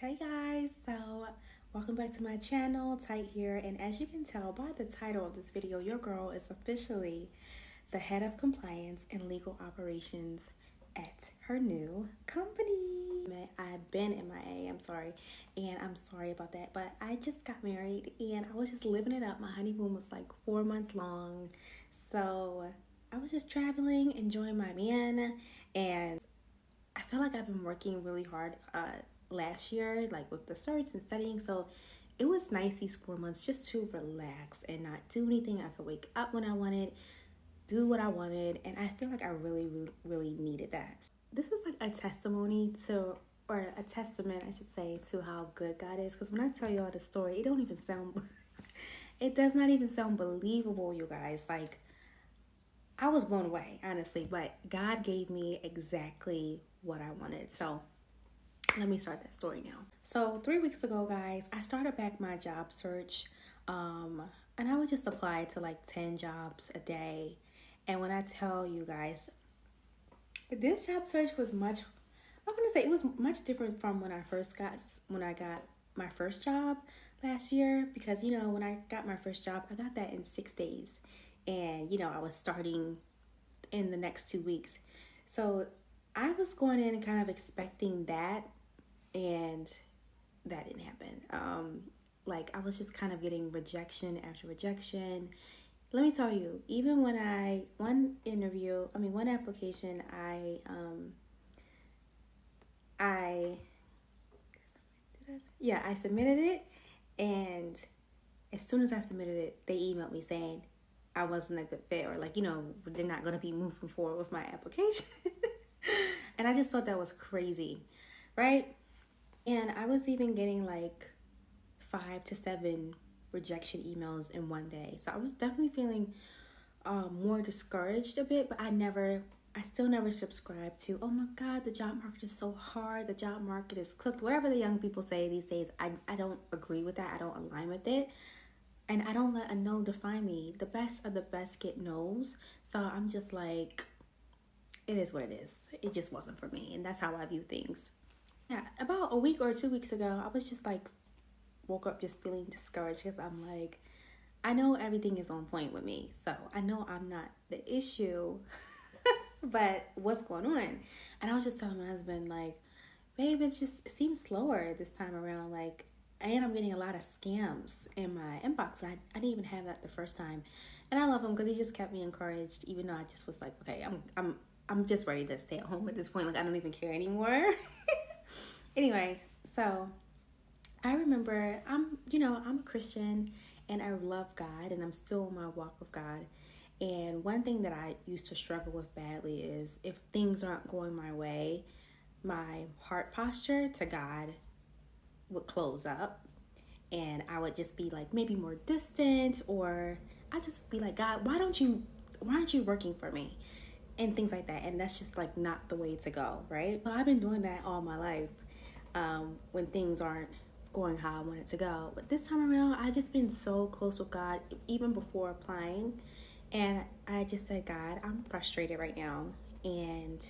Hey guys, so welcome back to my channel, Tight here, and as you can tell by the title of this video, your girl is officially the head of compliance and legal operations at her new company. I've been MIA, I'm sorry, and I'm sorry about that, but I just got married and I was just living it up. My honeymoon was like 4 months long, so I was just traveling, enjoying my man, and I feel like I've been working really hard last year, like with the certs and studying. So it was nice these 4 months just to relax and not do anything. I could wake up when I wanted, do what I wanted, and I feel like I really needed that. This is like a testimony to, or a testament, I should say, to how good God is. Because when I tell y'all the story, it don't even sound, it does not even sound believable, you guys. Like, I was blown away, honestly, but God gave me exactly what I wanted. So let me start that story now. So 3 weeks ago, guys, I started back my job search, and I would just apply to like 10 jobs a day. And when I tell you guys, this job search was I'm gonna say it was much different from when I got my first job last year, because when I got my first job, I got that in 6 days, and I was starting in the next 2 weeks. So I was going in kind of expecting that, and that didn't happen. Like, I was just kind of getting rejection after rejection. Let me tell you, even when one application, I, yeah, I submitted it, and as soon as I submitted it, they emailed me saying I wasn't a good fit, or like, they're not going to be moving forward with my application. And I just thought that was crazy, right? And I was even getting like 5 to 7 rejection emails in one day. So I was definitely feeling more discouraged a bit, but I still never subscribed to, oh my God, the job market is so hard. The job market is cooked. Whatever the young people say these days, I don't agree with that. I don't align with it. And I don't let a no define me. The best of the best get no's. So I'm just like, it is what it is. It just wasn't for me. And that's how I view things. Yeah, about a week or 2 weeks ago, I was just like, woke up just feeling discouraged, because I'm like, I know everything is on point with me. So I know I'm not the issue, but what's going on? And I was just telling my husband, like, babe, it seems slower this time around. Like, and I'm getting a lot of scams in my inbox. I didn't even have that the first time. And I love him because he just kept me encouraged, even though I just was like, okay, I'm just ready to stay at home at this point. Like, I don't even care anymore. Anyway, so I remember I'm a Christian and I love God, and I'm still in my walk with God. And one thing that I used to struggle with badly is if things aren't going my way, my heart posture to God would close up, and I would just be like maybe more distant, or I just be like, God, why aren't you working for me? And things like that. And that's just like not the way to go, right? But I've been doing that all my life, when things aren't going how I want it to go. But this time around, I just been so close with God, even before applying. And I just said, God, I'm frustrated right now, and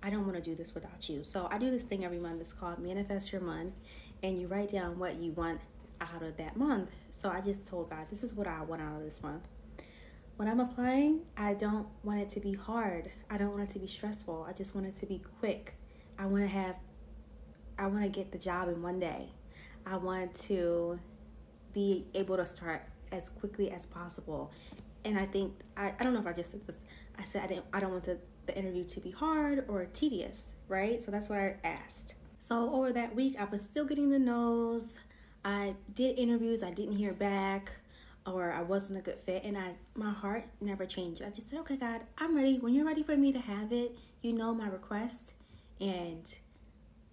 I don't want to do this without you. So I do this thing every month. It's called Manifest Your Month, and you write down what you want out of that month. So I just told God, this is what I want out of this month. When I'm applying, I don't want it to be hard. I don't want it to be stressful. I just want it to be quick. I want to get the job in one day. I want to be able to start as quickly as possible. And I think, I don't know if I just said this. I said I don't want the interview to be hard or tedious, right? So that's what I asked. So over that week, I was still getting the no's. I did interviews, I didn't hear back, or I wasn't a good fit, and my heart never changed. I just said, okay, God, I'm ready. When you're ready for me to have it, you know my request, and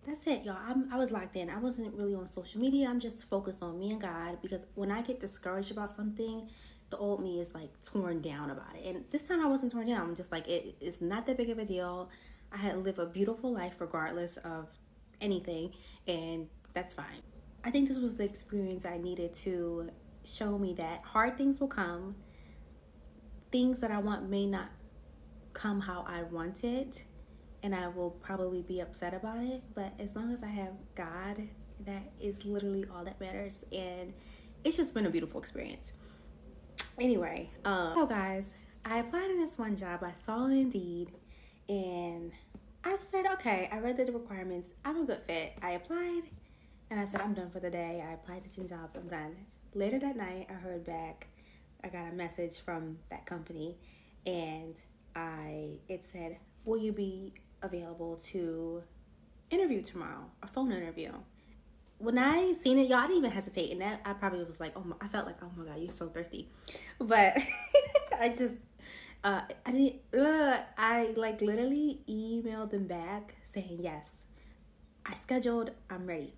that's it, y'all. I was locked in. I wasn't really on social media. I'm just focused on me and God, because when I get discouraged about something, the old me is like torn down about it. And this time I wasn't torn down. I'm just like, it's not that big of a deal. I had to live a beautiful life regardless of anything, and that's fine. I think this was the experience I needed to show me that hard things will come. Things that I want may not come how I want it, and I will probably be upset about it. But as long as I have God That is literally all that matters. And it's just been a beautiful experience. Anyway, so guys, I applied to this one job. I saw it Indeed, and I said, okay, I read the requirements. I'm a good fit. I applied, and I said, I'm done for the day. I applied to 10 jobs. I'm done. Later that night, I heard back. I got a message from that company, and it said, will you be available to interview tomorrow? A phone interview. When I seen it, y'all, I didn't even hesitate. And that I probably was like, I felt like, oh my God, you're so thirsty. But I just, I didn't, I like literally emailed them back saying, yes, I scheduled, I'm ready.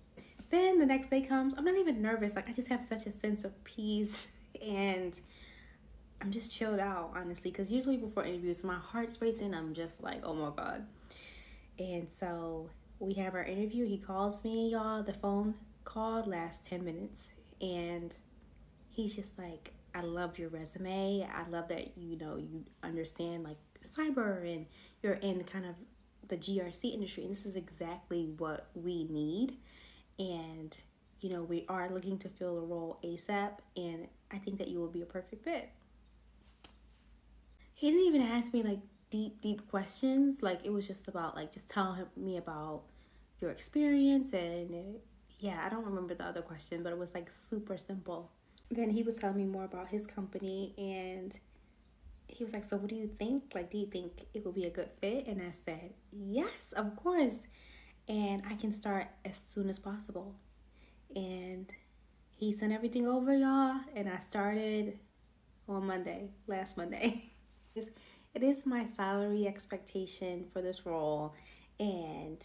Then the next day comes, I'm not even nervous. Like, I just have such a sense of peace, and I'm just chilled out, honestly. Because usually before interviews, my heart's racing. I'm just like, oh my God. And so we have our interview. He calls me, y'all. The phone call lasts 10 minutes. And he's just like, I love your resume. I love that, you understand like cyber, and you're in kind of the GRC industry. And this is exactly what we need. And, we are looking to fill a role ASAP. And I think that you will be a perfect fit. He didn't even ask me like deep questions. Like, it was just about like just telling me about your experience, and yeah, I don't remember the other question, but it was like super simple. Then he was telling me more about his company, and he was like, so what do you think? Like, do you think it will be a good fit? And I said, yes, of course. And I can start as soon as possible. And he sent everything over, y'all, and I started on Monday, last Monday. It is my salary expectation for this role. And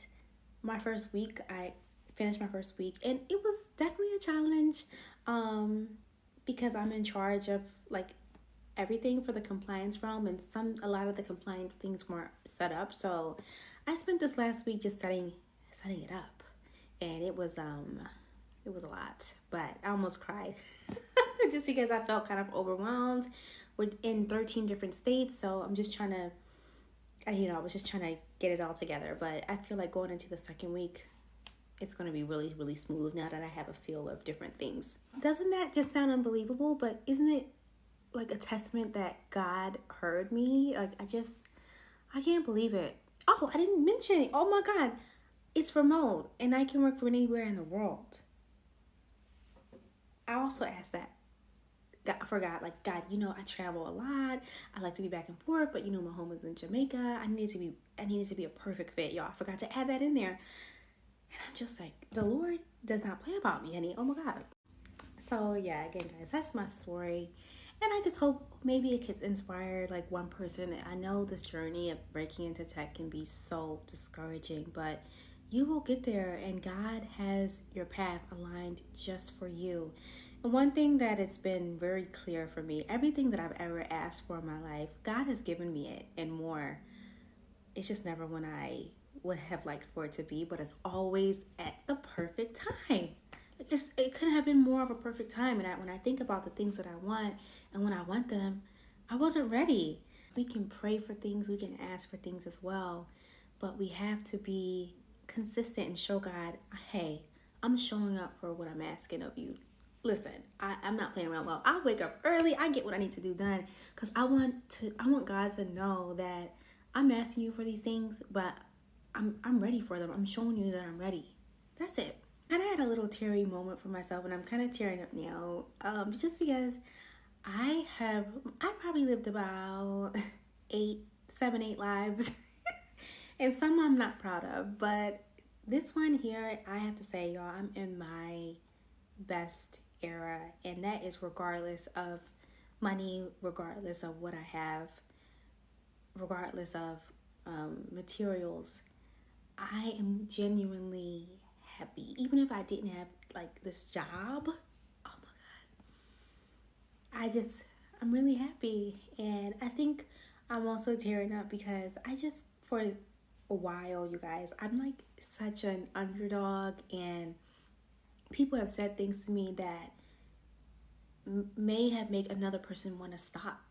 my first week, I finished my first week, and it was definitely a challenge, because I'm in charge of like everything for the compliance realm, and a lot of the compliance things weren't set up. So I spent this last week just setting it up, and it was a lot, but I almost cried just because I felt kind of overwhelmed. We're in 13 different states, so I'm just trying to, I was just trying to get it all together. But I feel like going into the second week, it's going to be really, really smooth now that I have a feel of different things. Doesn't that just sound unbelievable? But isn't it like a testament that God heard me? Like, I can't believe it. Oh, I didn't mention, oh my God, it's remote, and I can work from anywhere in the world. I also asked that. I forgot, like, God, I travel a lot. I like to be back and forth, but my home is in Jamaica. I needed to be a perfect fit, y'all. I forgot to add that in there. And I'm just like, the Lord does not play about me, honey. Oh my God. So yeah, again, guys, that's my story. And I just hope maybe it could inspire like one person. I know this journey of breaking into tech can be so discouraging, but you will get there, and God has your path aligned just for you. And one thing that has been very clear for me, everything that I've ever asked for in my life, God has given me it and more. It's just never when I would have liked for it to be, but it's always at the perfect time. It couldn't have been more of a perfect time. And when I think about the things that I want, and when I want them, I wasn't ready. We can pray for things, we can ask for things as well, but we have to be consistent and show God, hey, I'm showing up for what I'm asking of you. Listen, I'm not playing around. Well, I wake up early. I get what I need to do done, because I want God to know that I'm asking you for these things, but I'm ready for them. I'm showing you that I'm ready. That's it. And I had a little teary moment for myself, and I'm kind of tearing up now, just because I probably lived about 7, 8 lives, and some I'm not proud of, but this one here, I have to say, y'all, I'm in my best era, and that is regardless of money, regardless of what I have, regardless of materials. I am genuinely happy, even if I didn't have like this job. Oh my God, I'm really happy. And I think I'm also tearing up because for a while, you guys, I'm like such an underdog, and people have said things to me that may have made another person want to stop,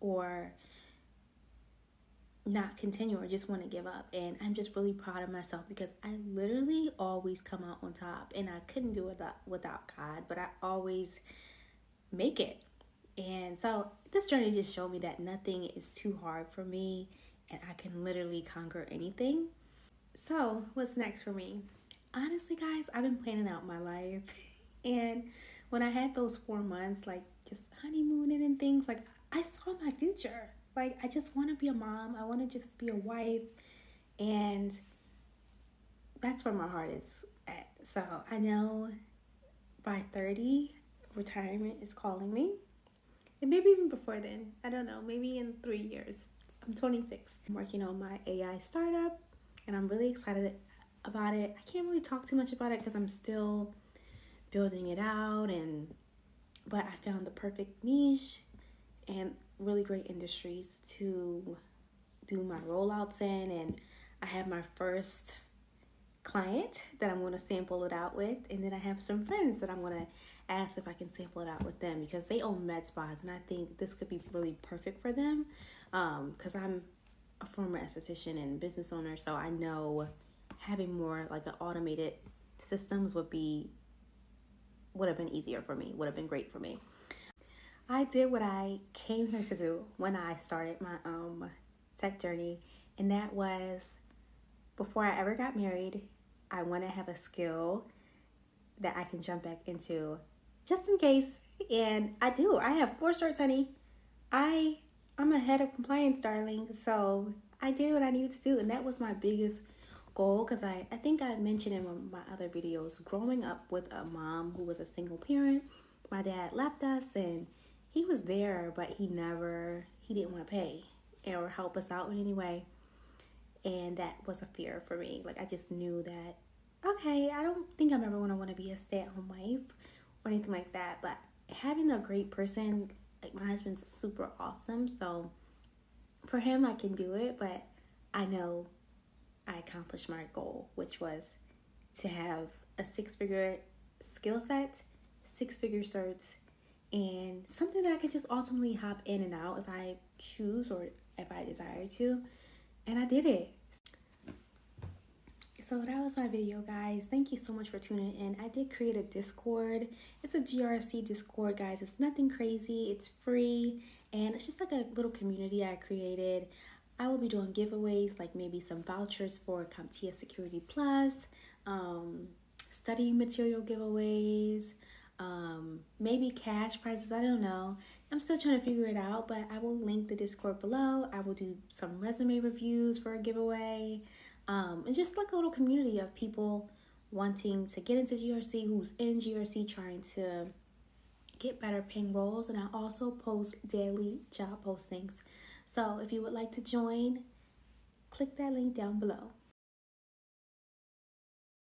or not continue or just want to give up. And I'm just really proud of myself because I literally always come out on top, and I couldn't do it without God, but I always make it. And so this journey just showed me that nothing is too hard for me and I can literally conquer anything. So, what's next for me? Honestly, guys, I've been planning out my life. And when I had those 4 months, like just honeymooning and things, like I saw my future. Like, I just want to be a mom. I want to just be a wife. And that's where my heart is at. So, I know by 30, retirement is calling me. And maybe even before then. I don't know. Maybe in 3 years. I'm 26. I'm working on my AI startup, and I'm really excited about it. I can't really talk too much about it because I'm still building it out, but I found the perfect niche and really great industries to do my rollouts in, and I have my first client that I'm going to sample it out with, and then I have some friends that I'm going to ask if I can sample it out with them because they own med spas, and I think this could be really perfect for them because I'm a former esthetician and business owner, so I know having more like an automated systems would have been easier for me, would have been great for me. I did what I came here to do when I started my tech journey, and that was before I ever got married, I want to have a skill that I can jump back into just in case. And I do. I have 4 certs, honey. I'm a head of compliance, darling. So I did what I needed to do. And that was my biggest goal because I think I mentioned in one of my other videos, growing up with a mom who was a single parent. My dad left us and he was there, but he didn't want to pay or help us out in any way. And that was a fear for me. Like, I just knew that, okay, I don't think I'm ever going to want to be a stay-at-home wife or anything like that. But having a great person, like my husband's super awesome. So for him, I can do it. But I know I accomplished my goal, which was to have a 6-figure skill set, 6-figure certs, and something that I could just ultimately hop in and out if I choose or if I desire to. And I did it. So that was my video, guys. Thank you so much for tuning in. I did create a Discord. It's a GRC Discord, guys. It's nothing crazy. It's free. And it's just like a little community I created. I will be doing giveaways, like maybe some vouchers for CompTIA Security Plus, study material giveaways, maybe cash prizes. I don't know. I'm still trying to figure it out, but I will link the Discord below. I will do some resume reviews for a giveaway. And just like a little community of people wanting to get into GRC, who's in GRC trying to get better paying roles. And I also post daily job postings. So if you would like to join, click that link down below.